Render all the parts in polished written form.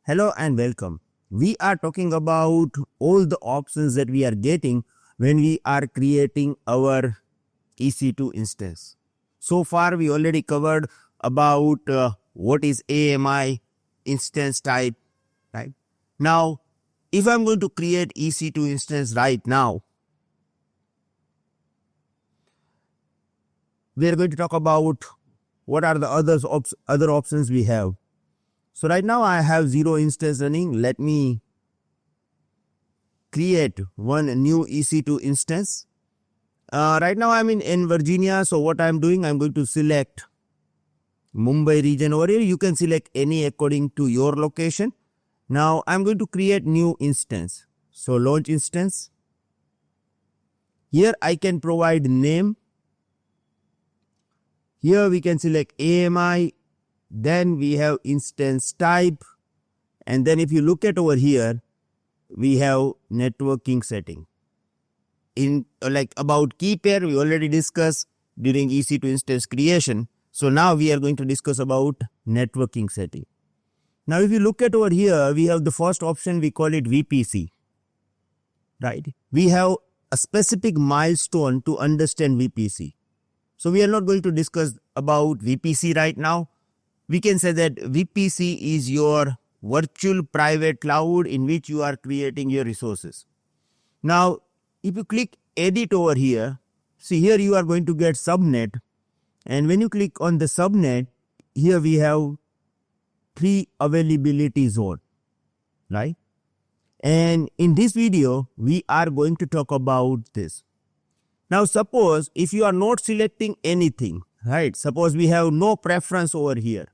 Hello and welcome. We are talking about all the options that we are getting when we are creating our EC2 instance. So far, we already covered about what is AMI instance type, right? Now, if I'm going to create EC2 instance right now, we are going to talk about what are the other options we have. So right now I have 0 instance running. Let me create one new EC2 instance. Right now I'm in Virginia. So what I'm doing, I'm going to select Mumbai region over here. You can select any according to your location. Now I'm going to create new instance. So launch instance. Here I can provide name. Here we can select AMI. Then we have instance type, and then if you look at over here, we have networking setting. In like about key pair, we already discussed during EC2 instance creation. So now we are going to discuss about networking setting. Now if you look at over here, we have the first option, we call it VPC, right? We have a specific milestone to understand VPC. So we are not going to discuss about VPC right now. We can say that VPC is your virtual private cloud in which you are creating your resources. Now, if you click edit over here, see here you are going to get subnet. And when you click on the subnet, here we have 3 availability zone, right? And in this video, we are going to talk about this. Now, suppose if you are not selecting anything, right? Suppose we have no preference over here.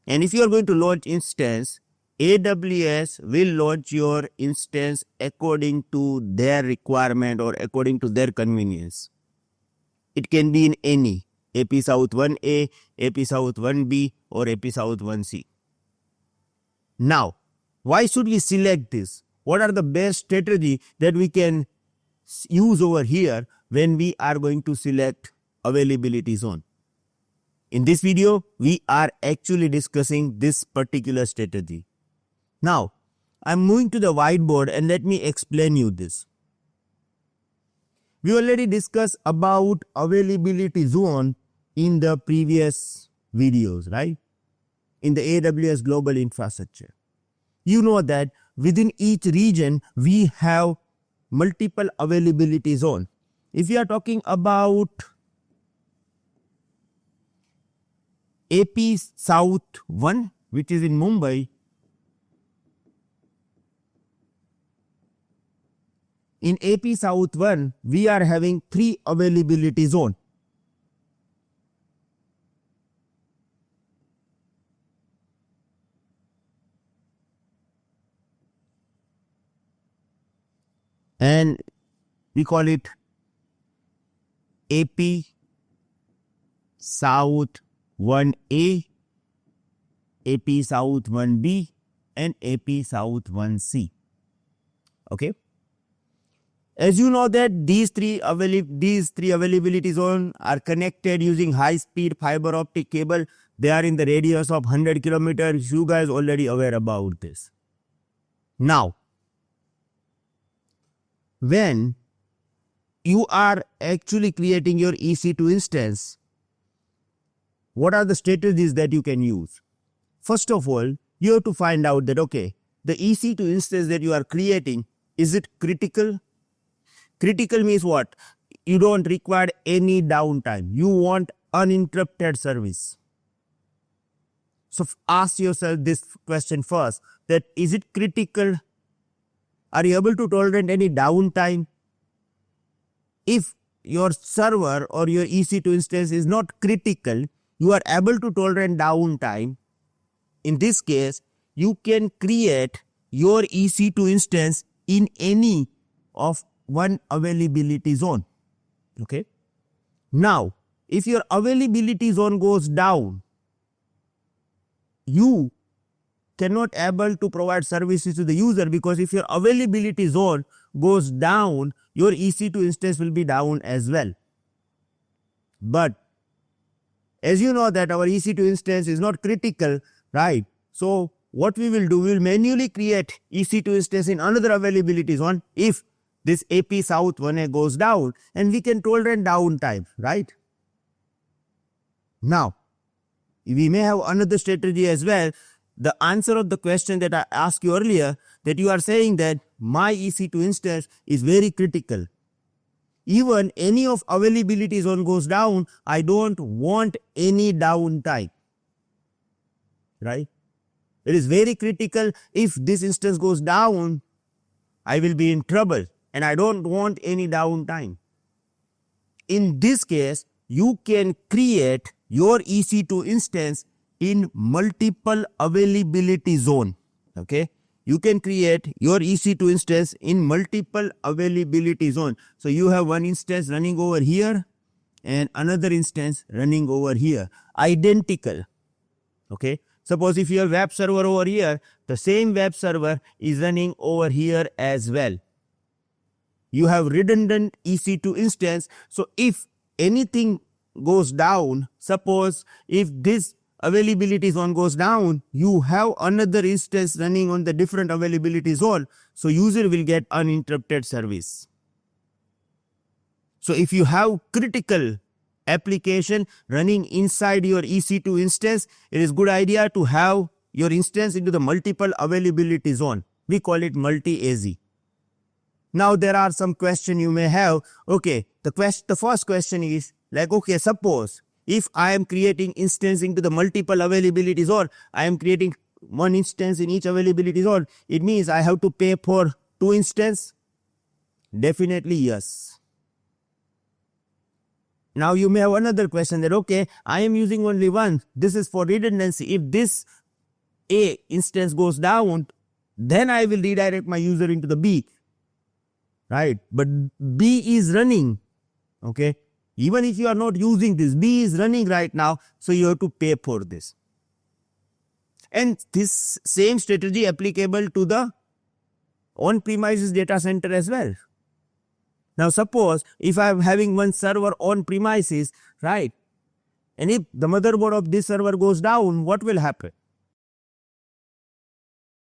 And if you are going to launch instance, AWS will launch your instance according to their requirement or according to their convenience. It can be in any AP South 1A, AP South 1B or AP South 1C. Now, why should we select this? What are the best strategy that we can use over here when we are going to select availability zone? In this video, we are actually discussing this particular strategy. Now, I'm moving to the whiteboard and let me explain you this. We already discussed about availability zone in the previous videos, right? In the AWS global infrastructure. You know that within each region, we have multiple availability zone. If you are talking about AP South 1, which is in Mumbai, in AP South 1, we are having 3 availability zone. And we call it AP South 1A, AP South 1B and AP South 1C. Okay. As you know that these three availability zones are connected using high-speed fiber optic cable. They are in the radius of 100 kilometers. You guys already aware about this. Now, when you are actually creating your EC2 instance, what are the strategies that you can use? First of all, you have to find out that, okay, the EC2 instance that you are creating, is it critical? Critical means what? You don't require any downtime. You want uninterrupted service. So ask yourself this question first, that is it critical? Are you able to tolerate any downtime? If your server or your EC2 instance is not critical, you are able to tolerate downtime. In this case, you can create your EC2 instance in any of one availability zone. Okay. Now, if your availability zone goes down, you cannot able to provide services to the user, because if your availability zone goes down, your EC2 instance will be down as well. But as you know that our EC2 instance is not critical, right? So what we will do, we will manually create EC2 instance in another availability zone if this AP South 1A goes down, and we can tolerate downtime, right? Now, we may have another strategy as well. The answer of the question that I asked you earlier, that you are saying that my EC2 instance is very critical. Even any of availability zone goes down, I don't want any downtime, right? It is very critical. If this instance goes down, I will be in trouble, and I don't want any downtime. In this case, you can create your EC2 instance in multiple availability zone. Okay, you can create your EC2 instance in multiple availability zone. So you have one instance running over here and another instance running over here, identical. Okay, suppose if you have web server over here, the same web server is running over here as well. You have redundant EC2 instance. So if anything goes down, suppose if this availability zone goes down, you have another instance running on the different availability zone, so user will get uninterrupted service. So if you have critical application running inside your EC2 instance, it is good idea to have your instance into the multiple availability zone. We call it multi-AZ. Now there are some questions you may have. Okay, the first question is like, okay, suppose if I am creating instance into the multiple availability zone, I am creating one instance in each availability zone, it means I have to pay for 2 instances? Definitely yes. Now you may have another question that, okay, I am using only one. This is for redundancy. If this A instance goes down, then I will redirect my user into the B, right? But B is running, okay? Even if you are not using this, B is running right now, so you have to pay for this. And this same strategy applicable to the on-premises data center as well. Now suppose if I am having one server on-premises, right, and if the motherboard of this server goes down, what will happen?